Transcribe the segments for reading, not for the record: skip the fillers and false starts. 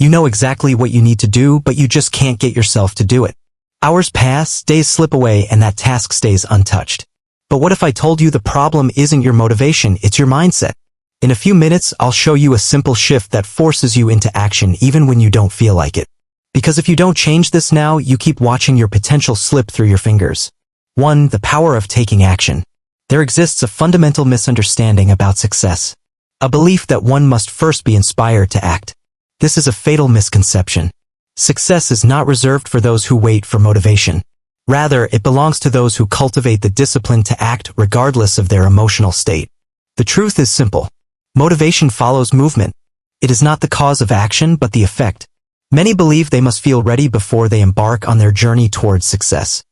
You know exactly what you need to do, but you just can't get yourself to do it. Hours pass, days slip away, and that task stays untouched. But what if I told you the problem isn't your motivation, it's your mindset? In a few minutes, I'll show you a simple shift that forces you into action even when you don't feel like it. Because if you don't change this now, you keep watching your potential slip through your fingers. 1. The power of taking action. There exists a fundamental misunderstanding about success. A belief that one must first be inspired to act. This is a fatal misconception. Success is not reserved for those who wait for motivation. Rather, it belongs to those who cultivate the discipline to act regardless of their emotional state. The truth is simple. Motivation follows movement. It is not the cause of action, but the effect. Many believe they must feel ready before they embark on their journey towards success.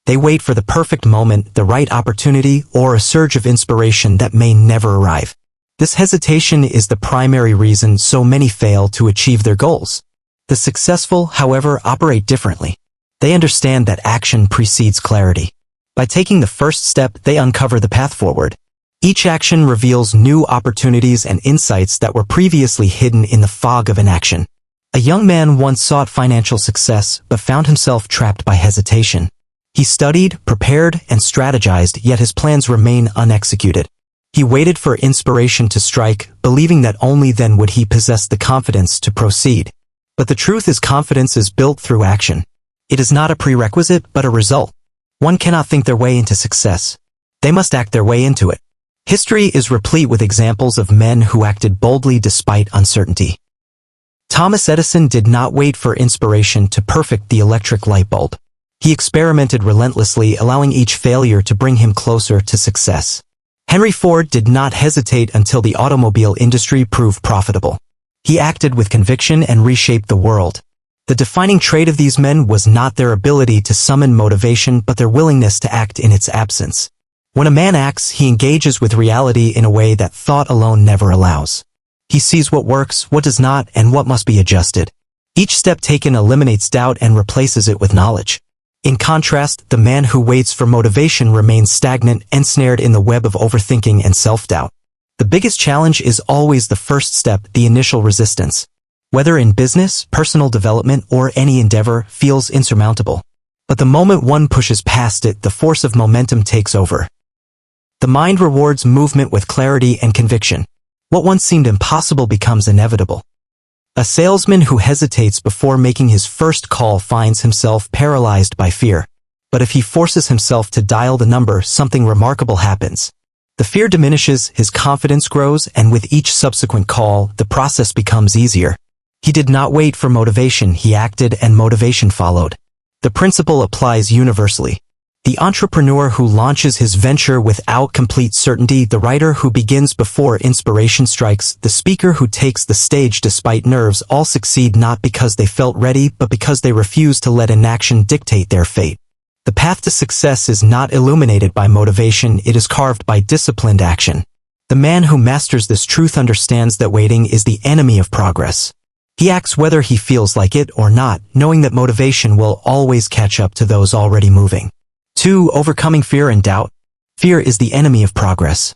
They wait for the perfect moment, the right opportunity, or a surge of inspiration that may never arrive. This hesitation is the primary reason so many fail to achieve their goals. The successful, however, operate differently. They understand that action precedes clarity. By taking the first step, they uncover the path forward. Each action reveals new opportunities and insights that were previously hidden in the fog of inaction. A young man once sought financial success, but found himself trapped by hesitation. He studied, prepared, and strategized, yet his plans remain unexecuted. He waited for inspiration to strike, believing that only then would he possess the confidence to proceed. But the truth is, confidence is built through action. It is not a prerequisite, but a result. One cannot think their way into success. They must act their way into it. History is replete with examples of men who acted boldly despite uncertainty. Thomas Edison did not wait for inspiration to perfect the electric light bulb. He experimented relentlessly, allowing each failure to bring him closer to success. Henry Ford did not hesitate until the automobile industry proved profitable. He acted with conviction and reshaped the world. The defining trait of these men was not their ability to summon motivation, but their willingness to act in its absence. When a man acts, he engages with reality in a way that thought alone never allows. He sees what works, what does not, and what must be adjusted. Each step taken eliminates doubt and replaces it with knowledge. In contrast, the man who waits for motivation remains stagnant, ensnared in the web of overthinking and self-doubt. The biggest challenge is always the first step, the initial resistance. Whether in business, personal development, or any endeavor, feels insurmountable. But the moment one pushes past it, the force of momentum takes over. The mind rewards movement with clarity and conviction. What once seemed impossible becomes inevitable. A salesman who hesitates before making his first call finds himself paralyzed by fear. But if he forces himself to dial the number, something remarkable happens. The fear diminishes, his confidence grows, and with each subsequent call, the process becomes easier. He did not wait for motivation, he acted, and motivation followed. The principle applies universally. The entrepreneur who launches his venture without complete certainty, the writer who begins before inspiration strikes, the speaker who takes the stage despite nerves, all succeed not because they felt ready, but because they refused to let inaction dictate their fate. The path to success is not illuminated by motivation, it is carved by disciplined action. The man who masters this truth understands that waiting is the enemy of progress. He acts whether he feels like it or not, knowing that motivation will always catch up to those already moving. 2. Overcoming fear and doubt. Fear is the enemy of progress.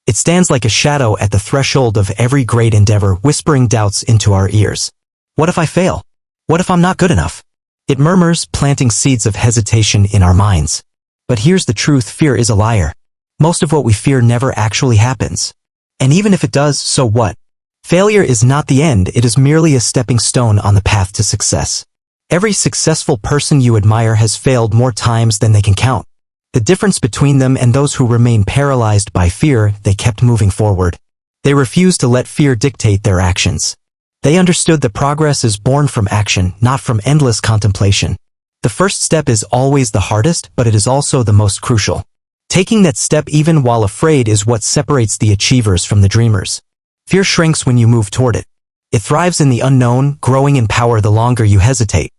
It stands like a shadow at the threshold of every great endeavor, whispering doubts into our ears. What if I fail? What if I'm not good enough? It murmurs, planting seeds of hesitation in our minds. But here's the truth, fear is a liar. Most of what we fear never actually happens. And even if it does, so what? Failure is not the end, it is merely a stepping stone on the path to success. Every successful person you admire has failed more times than they can count. The difference between them and those who remain paralyzed by fear, they kept moving forward. They refused to let fear dictate their actions. They understood that progress is born from action, not from endless contemplation. The first step is always the hardest, but it is also the most crucial. Taking that step even while afraid is what separates the achievers from the dreamers. Fear shrinks when you move toward it. It thrives in the unknown, growing in power the longer you hesitate.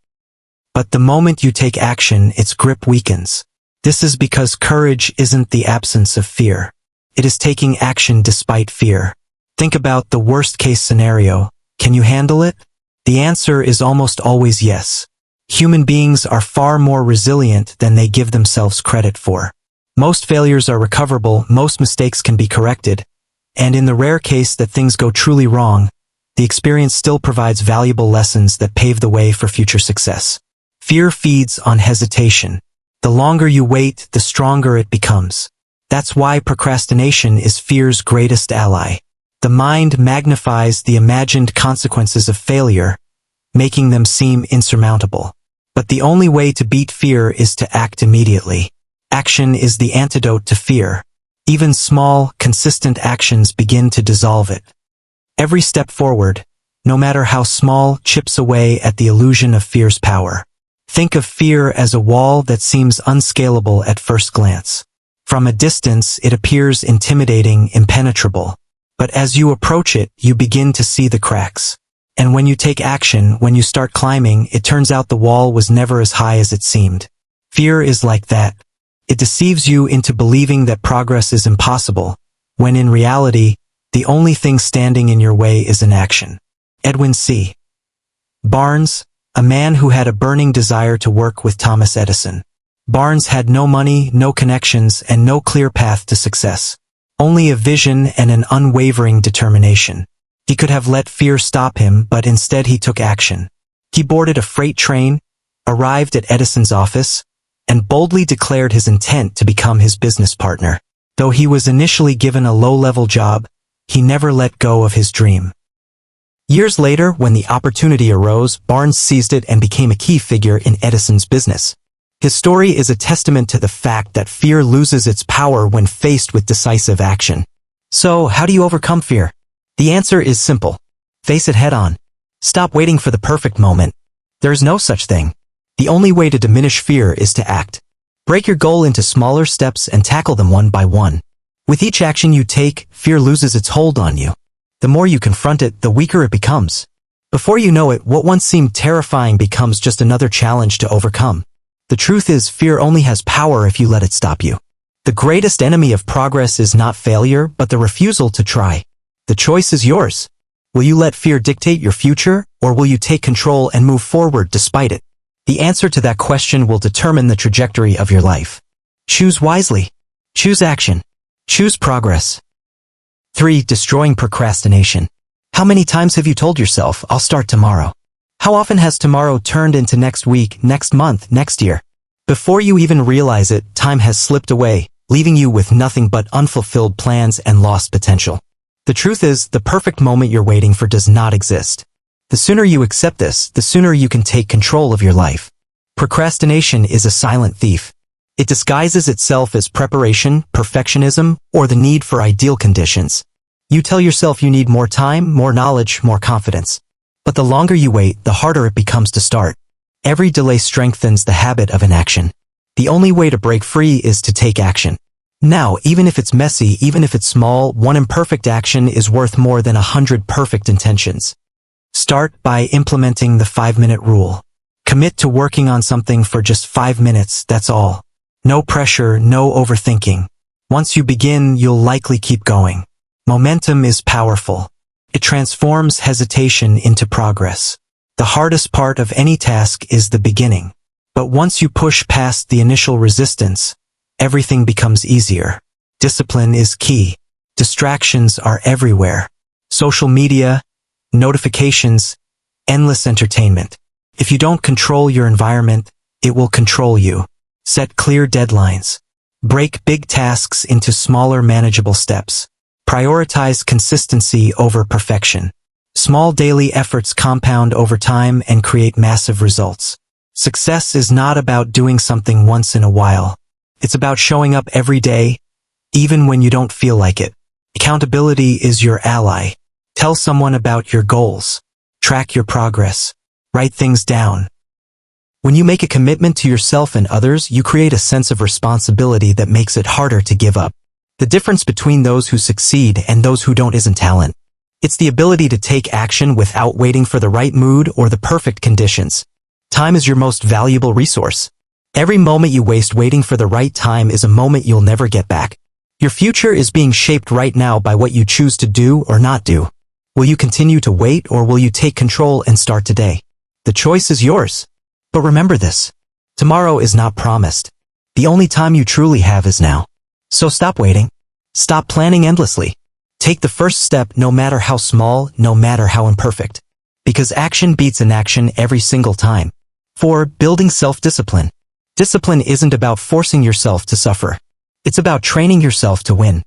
But the moment you take action, its grip weakens. This is because courage isn't the absence of fear. It is taking action despite fear. Think about the worst-case scenario. Can you handle it? The answer is almost always yes. Human beings are far more resilient than they give themselves credit for. Most failures are recoverable, most mistakes can be corrected, and in the rare case that things go truly wrong, the experience still provides valuable lessons that pave the way for future success. Fear feeds on hesitation. The longer you wait, the stronger it becomes. That's why procrastination is fear's greatest ally. The mind magnifies the imagined consequences of failure, making them seem insurmountable. But the only way to beat fear is to act immediately. Action is the antidote to fear. Even small, consistent actions begin to dissolve it. Every step forward, no matter how small, chips away at the illusion of fear's power. Think of fear as a wall that seems unscalable at first glance. From a distance, it appears intimidating, impenetrable. But as you approach it, you begin to see the cracks. And when you take action, when you start climbing, it turns out the wall was never as high as it seemed. Fear is like that. It deceives you into believing that progress is impossible, when in reality, the only thing standing in your way is inaction. Edwin C. Barnes, a man who had a burning desire to work with Thomas Edison. Barnes had no money, no connections, and no clear path to success. Only a vision and an unwavering determination. He could have let fear stop him, but instead he took action. He boarded a freight train, arrived at Edison's office, and boldly declared his intent to become his business partner. Though he was initially given a low-level job, he never let go of his dream. Years later, when the opportunity arose, Barnes seized it and became a key figure in Edison's business. His story is a testament to the fact that fear loses its power when faced with decisive action. So, how do you overcome fear? The answer is simple. Face it head-on. Stop waiting for the perfect moment. There is no such thing. The only way to diminish fear is to act. Break your goal into smaller steps and tackle them one by one. With each action you take, fear loses its hold on you. The more you confront it, the weaker it becomes. Before you know it, what once seemed terrifying becomes just another challenge to overcome. The truth is, fear only has power if you let it stop you. The greatest enemy of progress is not failure, but the refusal to try. The choice is yours. Will you let fear dictate your future, or will you take control and move forward despite it? The answer to that question will determine the trajectory of your life. Choose wisely. Choose action. Choose progress. 3. Destroying procrastination. How many times have you told yourself, I'll start tomorrow? How often has tomorrow turned into next week, next month, next year? Before you even realize it, time has slipped away, leaving you with nothing but unfulfilled plans and lost potential. The truth is, the perfect moment you're waiting for does not exist. The sooner you accept this, the sooner you can take control of your life. Procrastination is a silent thief. It disguises itself as preparation, perfectionism, or the need for ideal conditions. You tell yourself you need more time, more knowledge, more confidence. But the longer you wait, the harder it becomes to start. Every delay strengthens the habit of inaction. The only way to break free is to take action. Now, even if it's messy, even if it's small, one imperfect action is worth more than 100 perfect intentions. Start by implementing the 5-minute rule. Commit to working on something for just 5 minutes, that's all. No pressure, no overthinking. Once you begin, you'll likely keep going. Momentum is powerful. It transforms hesitation into progress. The hardest part of any task is the beginning. But once you push past the initial resistance, everything becomes easier. Discipline is key. Distractions are everywhere. Social media, notifications, endless entertainment. If you don't control your environment, it will control you. Set clear deadlines. Break big tasks into smaller, manageable steps. Prioritize consistency over perfection. Small daily efforts compound over time and create massive results. Success is not about doing something once in a while. It's about showing up every day, even when you don't feel like it. Accountability is your ally. Tell someone about your goals. Track your progress. Write things down. When you make a commitment to yourself and others, you create a sense of responsibility that makes it harder to give up. The difference between those who succeed and those who don't isn't talent. It's the ability to take action without waiting for the right mood or the perfect conditions. Time is your most valuable resource. Every moment you waste waiting for the right time is a moment you'll never get back. Your future is being shaped right now by what you choose to do or not do. Will you continue to wait, or will you take control and start today? The choice is yours. But remember this. Tomorrow is not promised. The only time you truly have is now. So stop waiting. Stop planning endlessly. Take the first step, no matter how small, no matter how imperfect. Because action beats inaction every single time. 4. Building self-discipline. Discipline isn't about forcing yourself to suffer. It's about training yourself to win.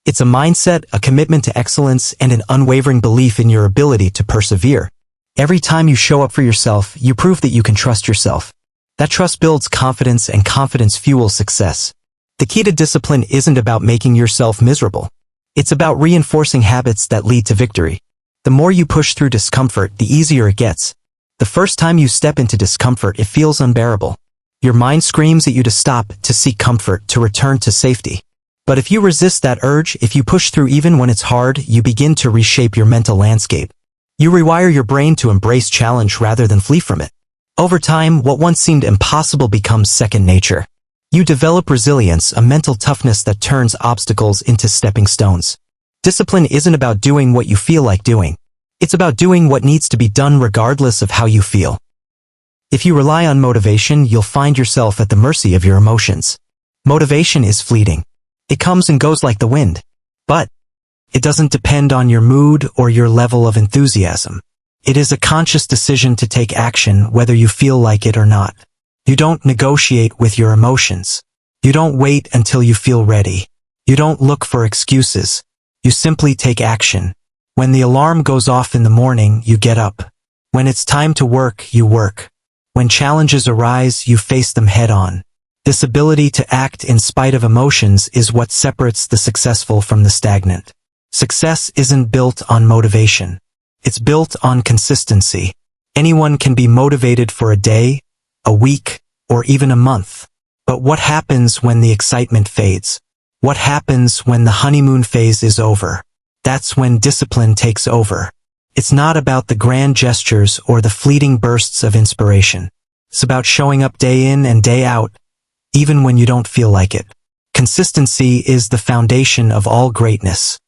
It's a mindset, a commitment to excellence, and an unwavering belief in your ability to persevere. Every time you show up for yourself, you prove that you can trust yourself. That trust builds confidence, and confidence fuels success. The key to discipline isn't about making yourself miserable. It's about reinforcing habits that lead to victory. The more you push through discomfort, the easier it gets. The first time you step into discomfort, it feels unbearable. Your mind screams at you to stop, to seek comfort, to return to safety. But if you resist that urge, if you push through even when it's hard, you begin to reshape your mental landscape. You rewire your brain to embrace challenge rather than flee from it. Over time, what once seemed impossible becomes second nature. You develop resilience, a mental toughness that turns obstacles into stepping stones. Discipline isn't about doing what you feel like doing. It's about doing what needs to be done regardless of how you feel. If you rely on motivation, you'll find yourself at the mercy of your emotions. Motivation is fleeting. It comes and goes like the wind. But it doesn't depend on your mood or your level of enthusiasm. It is a conscious decision to take action whether you feel like it or not. You don't negotiate with your emotions. You don't wait until you feel ready. You don't look for excuses. You simply take action. When the alarm goes off in the morning, you get up. When it's time to work, you work. When challenges arise, you face them head on. This ability to act in spite of emotions is what separates the successful from the stagnant. Success isn't built on motivation. It's built on consistency. Anyone can be motivated for a day, a week, or even a month. But what happens when the excitement fades? What happens when the honeymoon phase is over? That's when discipline takes over. It's not about the grand gestures or the fleeting bursts of inspiration. It's about showing up day in and day out, even when you don't feel like it. Consistency is the foundation of all greatness.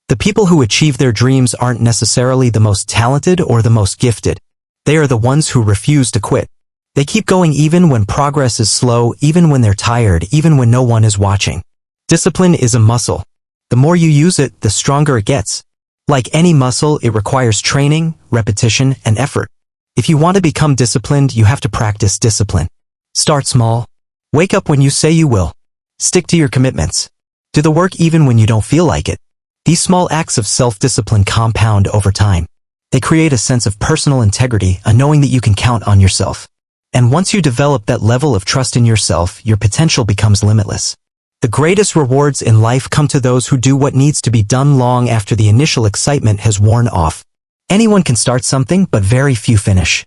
The people who achieve their dreams aren't necessarily the most talented or the most gifted. They are the ones who refuse to quit. They keep going even when progress is slow, even when they're tired, even when no one is watching. Discipline is a muscle. The more you use it, the stronger it gets. Like any muscle, it requires training, repetition, and effort. If you want to become disciplined, you have to practice discipline. Start small. Wake up when you say you will. Stick to your commitments. Do the work even when you don't feel like it. These small acts of self-discipline compound over time. They create a sense of personal integrity, a knowing that you can count on yourself. And once you develop that level of trust in yourself, your potential becomes limitless. The greatest rewards in life come to those who do what needs to be done long after the initial excitement has worn off. Anyone can start something, but very few finish.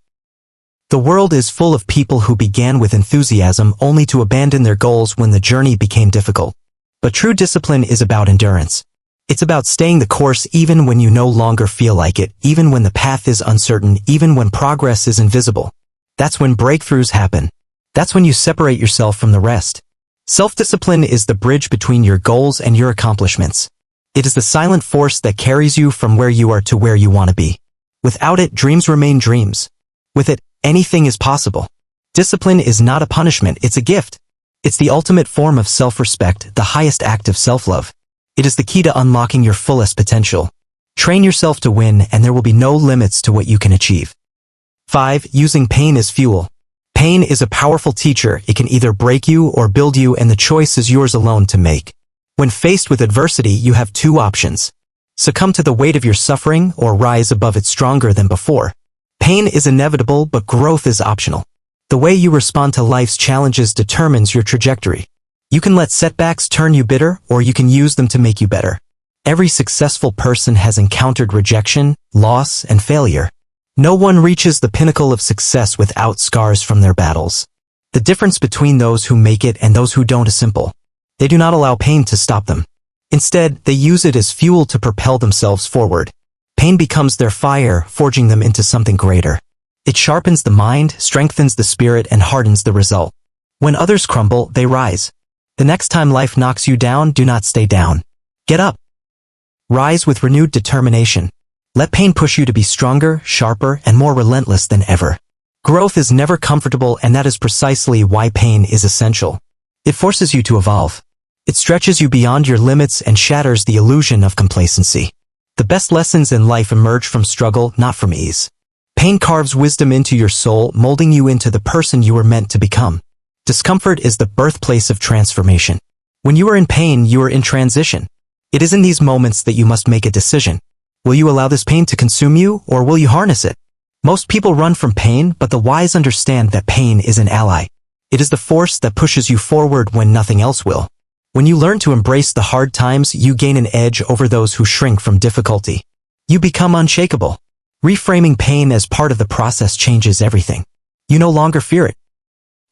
The world is full of people who began with enthusiasm only to abandon their goals when the journey became difficult. But true discipline is about endurance. It's about staying the course even when you no longer feel like it, even when the path is uncertain, even when progress is invisible. That's when breakthroughs happen. That's when you separate yourself from the rest. Self-discipline is the bridge between your goals and your accomplishments. It is the silent force that carries you from where you are to where you want to be. Without it, dreams remain dreams. With it, anything is possible. Discipline is not a punishment, it's a gift. It's the ultimate form of self-respect, the highest act of self-love. It is the key to unlocking your fullest potential. Train yourself to win, and there will be no limits to what you can achieve. 5. Using pain as fuel. Pain is a powerful teacher. It can either break you or build you, and the choice is yours alone to make. When faced with adversity, you have two options. Succumb to the weight of your suffering or rise above it stronger than before. Pain is inevitable, but growth is optional. The way you respond to life's challenges determines your trajectory. You can let setbacks turn you bitter, or you can use them to make you better. Every successful person has encountered rejection, loss, and failure. No one reaches the pinnacle of success without scars from their battles. The difference between those who make it and those who don't is simple. They do not allow pain to stop them. Instead, they use it as fuel to propel themselves forward. Pain becomes their fire, forging them into something greater. It sharpens the mind, strengthens the spirit, and hardens the result. When others crumble, they rise. The next time life knocks you down, do not stay down. Get up. Rise with renewed determination. Let pain push you to be stronger, sharper, and more relentless than ever. Growth is never comfortable, and that is precisely why pain is essential. It forces you to evolve. It stretches you beyond your limits and shatters the illusion of complacency. The best lessons in life emerge from struggle, not from ease. Pain carves wisdom into your soul, molding you into the person you were meant to become. Discomfort is the birthplace of transformation. When you are in pain, you are in transition. It is in these moments that you must make a decision. Will you allow this pain to consume you, or will you harness it? Most people run from pain, but the wise understand that pain is an ally. It is the force that pushes you forward when nothing else will. When you learn to embrace the hard times, you gain an edge over those who shrink from difficulty. You become unshakable. Reframing pain as part of the process changes everything. You no longer fear it.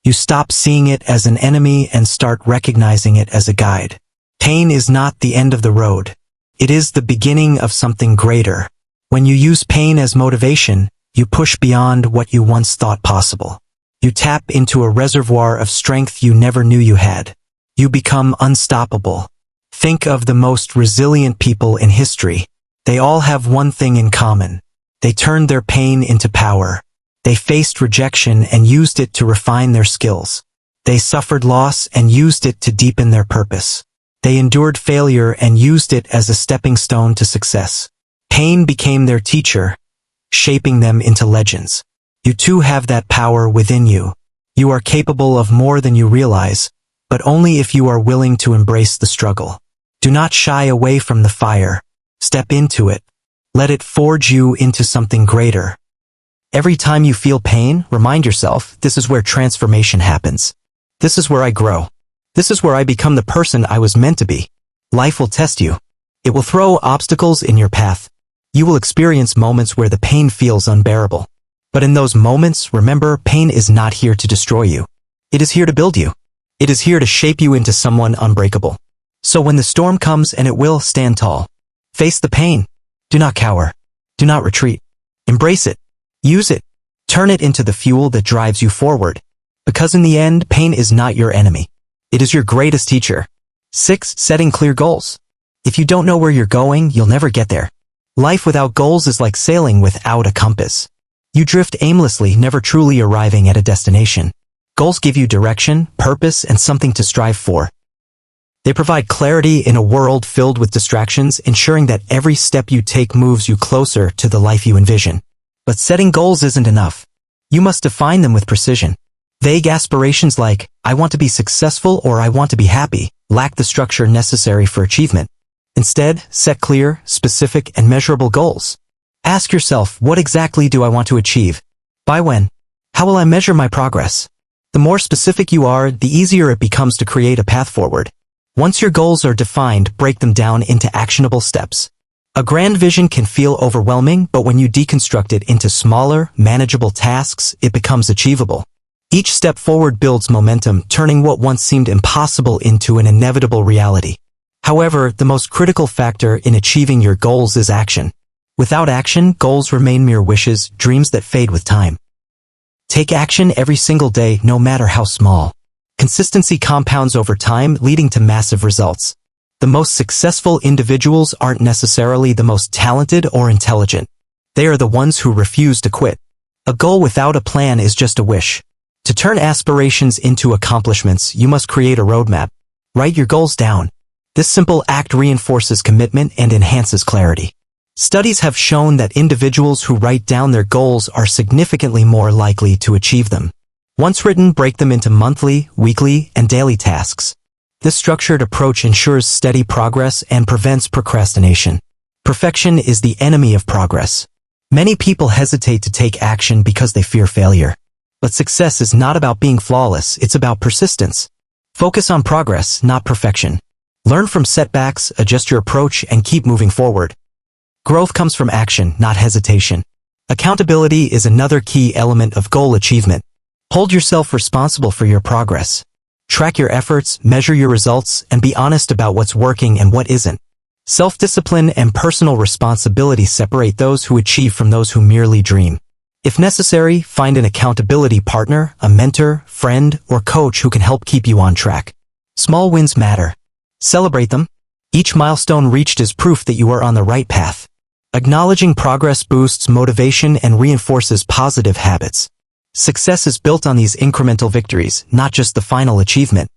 You stop seeing it as an enemy and start recognizing it as a guide. Pain is not the end of the road. It is the beginning of something greater. When you use pain as motivation, you push beyond what you once thought possible. You tap into a reservoir of strength you never knew you had. You become unstoppable. Think of the most resilient people in history. They all have one thing in common. They turned their pain into power. They faced rejection and used it to refine their skills. They suffered loss and used it to deepen their purpose. They endured failure and used it as a stepping stone to success. Pain became their teacher, shaping them into legends. You too have that power within you. You are capable of more than you realize, but only if you are willing to embrace the struggle. Do not shy away from the fire. Step into it. Let it forge you into something greater. Every time you feel pain, remind yourself, this is where transformation happens. This is where I grow. This is where I become the person I was meant to be. Life will test you. It will throw obstacles in your path. You will experience moments where the pain feels unbearable. But in those moments, remember, pain is not here to destroy you. It is here to build you. It is here to shape you into someone unbreakable. So when the storm comes, and it will, stand tall. Face the pain. Do not cower. Do not retreat. Embrace it. Use it. Turn it into the fuel that drives you forward. Because in the end, pain is not your enemy. It is your greatest teacher. 6. Setting clear goals. If you don't know where you're going, you'll never get there. Life without goals is like sailing without a compass. You drift aimlessly, never truly arriving at a destination. Goals give you direction, purpose, and something to strive for. They provide clarity in a world filled with distractions, ensuring that every step you take moves you closer to the life you envision. But setting goals isn't enough. You must define them with precision. Vague aspirations like, I want to be successful or I want to be happy, lack the structure necessary for achievement. Instead, set clear, specific, and measurable goals. Ask yourself, what exactly do I want to achieve? By when? How will I measure my progress? The more specific you are, the easier it becomes to create a path forward. Once your goals are defined, break them down into actionable steps. A grand vision can feel overwhelming, but when you deconstruct it into smaller, manageable tasks, it becomes achievable. Each step forward builds momentum, turning what once seemed impossible into an inevitable reality. However, the most critical factor in achieving your goals is action. Without action, goals remain mere wishes, dreams that fade with time. Take action every single day, no matter how small. Consistency compounds over time, leading to massive results. The most successful individuals aren't necessarily the most talented or intelligent. They are the ones who refuse to quit. A goal without a plan is just a wish. To turn aspirations into accomplishments, you must create a roadmap. Write your goals down. This simple act reinforces commitment and enhances clarity. Studies have shown that individuals who write down their goals are significantly more likely to achieve them. Once written, break them into monthly, weekly, and daily tasks. This structured approach ensures steady progress and prevents procrastination. Perfection is the enemy of progress. Many people hesitate to take action because they fear failure. But success is not about being flawless, it's about persistence. Focus on progress, not perfection. Learn from setbacks, adjust your approach, and keep moving forward. Growth comes from action, not hesitation. Accountability is another key element of goal achievement. Hold yourself responsible for your progress. Track your efforts, measure your results, and be honest about what's working and what isn't. Self-discipline and personal responsibility separate those who achieve from those who merely dream. If necessary, find an accountability partner, a mentor, friend, or coach who can help keep you on track. Small wins matter. Celebrate them. Each milestone reached is proof that you are on the right path. Acknowledging progress boosts motivation and reinforces positive habits. Success is built on these incremental victories, not just the final achievement.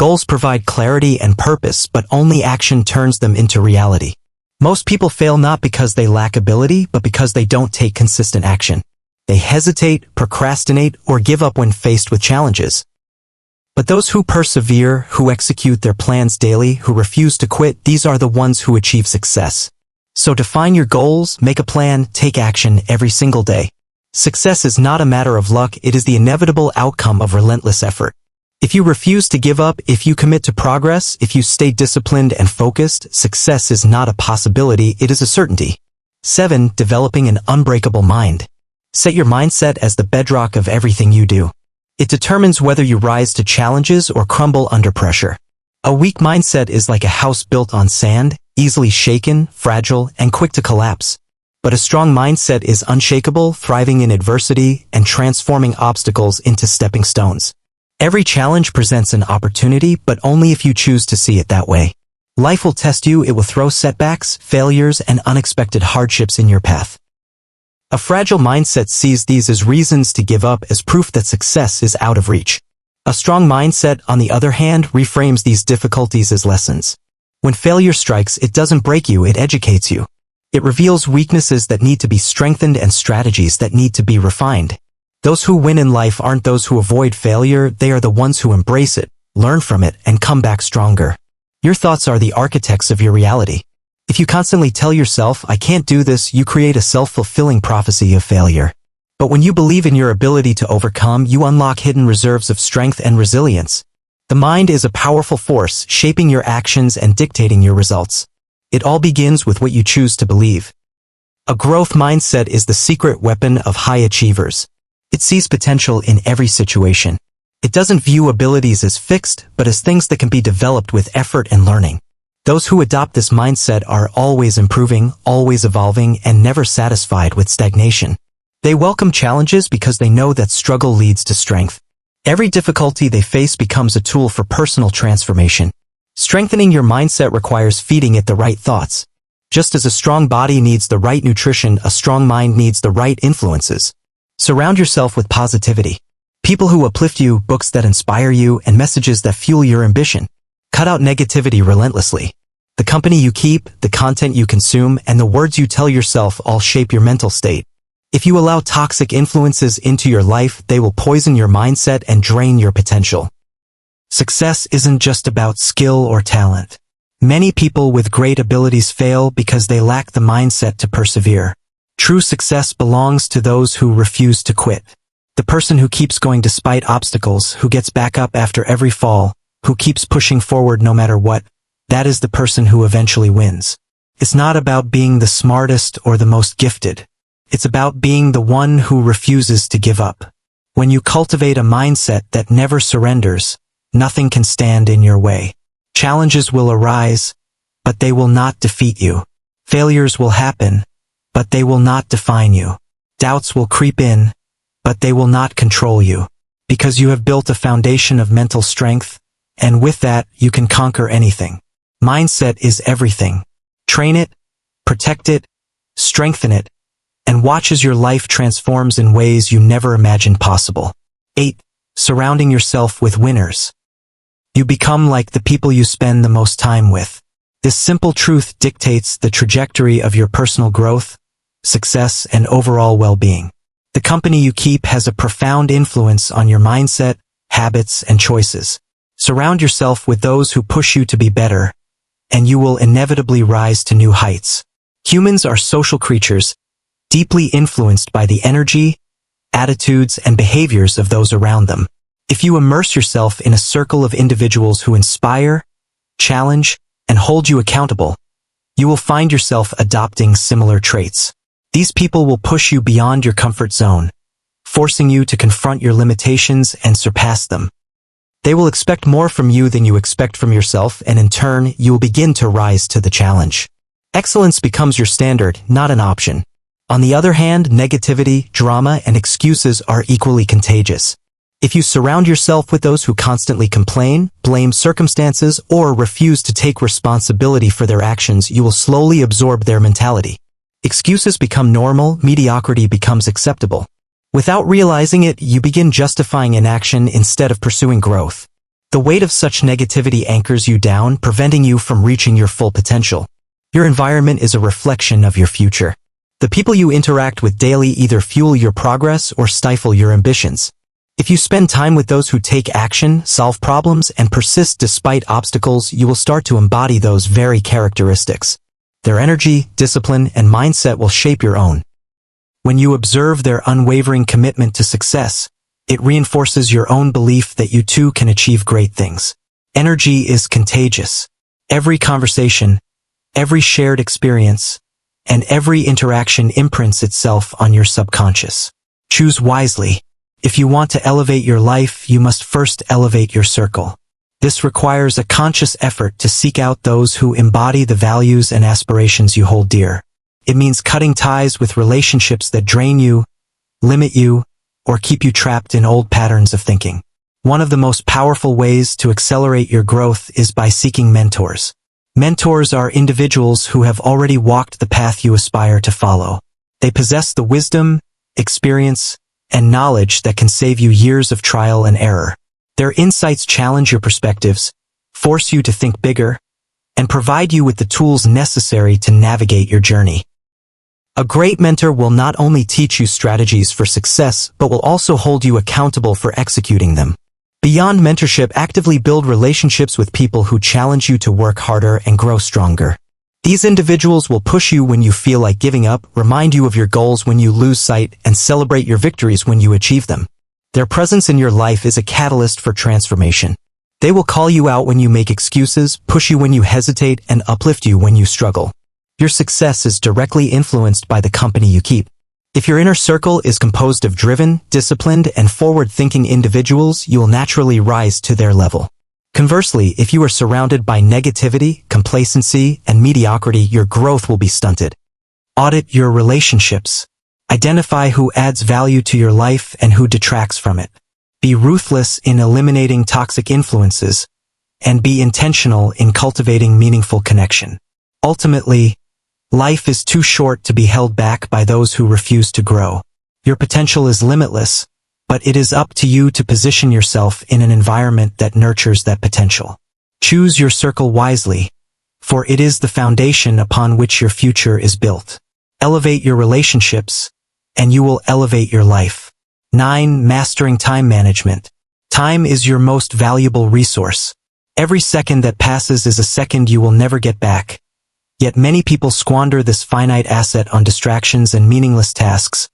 Goals provide clarity and purpose, but only action turns them into reality. Most people fail not because they lack ability, but because they don't take consistent action. They hesitate, procrastinate, or give up when faced with challenges. But those who persevere, who execute their plans daily, who refuse to quit, these are the ones who achieve success. So define your goals, make a plan, take action every single day. Success is not a matter of luck, it is the inevitable outcome of relentless effort. If you refuse to give up, if you commit to progress, if you stay disciplined and focused, success is not a possibility, it is a certainty. 7. Developing an unbreakable mind. Set your mindset as the bedrock of everything you do. It determines whether you rise to challenges or crumble under pressure. A weak mindset is like a house built on sand, easily shaken, fragile, and quick to collapse. But a strong mindset is unshakable, thriving in adversity, and transforming obstacles into stepping stones. Every challenge presents an opportunity, but only if you choose to see it that way. Life will test you, it will throw setbacks, failures, and unexpected hardships in your path. A fragile mindset sees these as reasons to give up, as proof that success is out of reach. A strong mindset, on the other hand, reframes these difficulties as lessons. When failure strikes, it doesn't break you, it educates you. It reveals weaknesses that need to be strengthened and strategies that need to be refined. Those who win in life aren't those who avoid failure, they are the ones who embrace it, learn from it, and come back stronger. Your thoughts are the architects of your reality. If you constantly tell yourself, "I can't do this," you create a self-fulfilling prophecy of failure. But when you believe in your ability to overcome, you unlock hidden reserves of strength and resilience. The mind is a powerful force, shaping your actions and dictating your results. It all begins with what you choose to believe. A growth mindset is the secret weapon of high achievers. It sees potential in every situation. It doesn't view abilities as fixed, but as things that can be developed with effort and learning. Those who adopt this mindset are always improving, always evolving, and never satisfied with stagnation. They welcome challenges because they know that struggle leads to strength. Every difficulty they face becomes a tool for personal transformation. Strengthening your mindset requires feeding it the right thoughts. Just as a strong body needs the right nutrition, a strong mind needs the right influences. Surround yourself with positivity. People who uplift you, books that inspire you, and messages that fuel your ambition. Cut out negativity relentlessly. The company you keep, the content you consume, and the words you tell yourself all shape your mental state. If you allow toxic influences into your life, they will poison your mindset and drain your potential. Success isn't just about skill or talent. Many people with great abilities fail because they lack the mindset to persevere. True success belongs to those who refuse to quit. The person who keeps going despite obstacles, who gets back up after every fall, who keeps pushing forward no matter what, that is the person who eventually wins. It's not about being the smartest or the most gifted. It's about being the one who refuses to give up. When you cultivate a mindset that never surrenders, nothing can stand in your way. Challenges will arise, but they will not defeat you. Failures will happen, but they will not define you. Doubts will creep in, but they will not control you. Because you have built a foundation of mental strength, and with that, you can conquer anything. Mindset is everything. Train it, protect it, strengthen it, and watch as your life transforms in ways you never imagined possible. 8. Surrounding yourself with winners. You become like the people you spend the most time with. This simple truth dictates the trajectory of your personal growth, success, and overall well-being. The company you keep has a profound influence on your mindset, habits, and choices. Surround yourself with those who push you to be better, and you will inevitably rise to new heights. Humans are social creatures, deeply influenced by the energy, attitudes, and behaviors of those around them. If you immerse yourself in a circle of individuals who inspire, challenge, and hold you accountable, you will find yourself adopting similar traits. These people will push you beyond your comfort zone, forcing you to confront your limitations and surpass them. They will expect more from you than you expect from yourself, and in turn, you will begin to rise to the challenge. Excellence becomes your standard, not an option. On the other hand, negativity, drama, and excuses are equally contagious. If you surround yourself with those who constantly complain, blame circumstances, or refuse to take responsibility for their actions, you will slowly absorb their mentality. Excuses become normal, mediocrity becomes acceptable. Without realizing it, you begin justifying inaction instead of pursuing growth. The weight of such negativity anchors you down, preventing you from reaching your full potential. Your environment is a reflection of your future. The people you interact with daily either fuel your progress or stifle your ambitions. If you spend time with those who take action, solve problems, and persist despite obstacles, you will start to embody those very characteristics. Their energy, discipline, and mindset will shape your own. When you observe their unwavering commitment to success, it reinforces your own belief that you too can achieve great things. Energy is contagious. Every conversation, every shared experience, and every interaction imprints itself on your subconscious. Choose wisely. If you want to elevate your life, you must first elevate your circle. This requires a conscious effort to seek out those who embody the values and aspirations you hold dear. It means cutting ties with relationships that drain you, limit you, or keep you trapped in old patterns of thinking. One of the most powerful ways to accelerate your growth is by seeking mentors. Mentors are individuals who have already walked the path you aspire to follow. They possess the wisdom, experience, and knowledge that can save you years of trial and error. Their insights challenge your perspectives, force you to think bigger, and provide you with the tools necessary to navigate your journey. A great mentor will not only teach you strategies for success, but will also hold you accountable for executing them. Beyond mentorship, actively build relationships with people who challenge you to work harder and grow stronger. These individuals will push you when you feel like giving up, remind you of your goals when you lose sight, and celebrate your victories when you achieve them. Their presence in your life is a catalyst for transformation. They will call you out when you make excuses, push you when you hesitate, and uplift you when you struggle. Your success is directly influenced by the company you keep. If your inner circle is composed of driven, disciplined, and forward-thinking individuals, you will naturally rise to their level. Conversely, if you are surrounded by negativity, complacency, and mediocrity, your growth will be stunted. Audit your relationships. Identify who adds value to your life and who detracts from it. Be ruthless in eliminating toxic influences, and be intentional in cultivating meaningful connection. Ultimately, life is too short to be held back by those who refuse to grow. Your potential is limitless, but it is up to you to position yourself in an environment that nurtures that potential. Choose your circle wisely, for it is the foundation upon which your future is built. Elevate your relationships, and you will elevate your life. 9. Mastering time management. Time is your most valuable resource. Every second that passes is a second you will never get back. Yet many people squander this finite asset on distractions and meaningless tasks,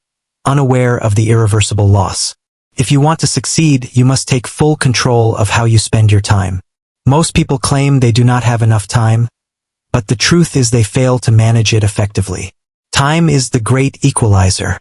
unaware of the irreversible loss. If you want to succeed, you must take full control of how you spend your time. Most people claim they do not have enough time, but the truth is they fail to manage it effectively. Time is the great equalizer.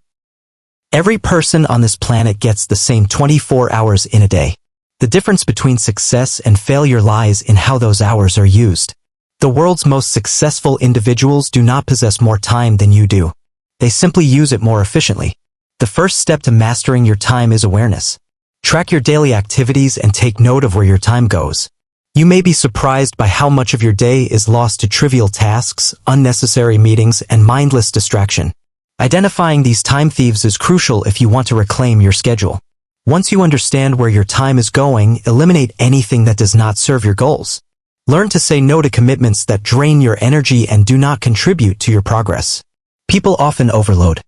Every person on this planet gets the same 24 hours in a day. The difference between success and failure lies in how those hours are used. The world's most successful individuals do not possess more time than you do. They simply use it more efficiently. The first step to mastering your time is awareness. Track your daily activities and take note of where your time goes. You may be surprised by how much of your day is lost to trivial tasks, unnecessary meetings, and mindless distraction. Identifying these time thieves is crucial if you want to reclaim your schedule. Once you understand where your time is going, eliminate anything that does not serve your goals. Learn to say no to commitments that drain your energy and do not contribute to your progress. People often overload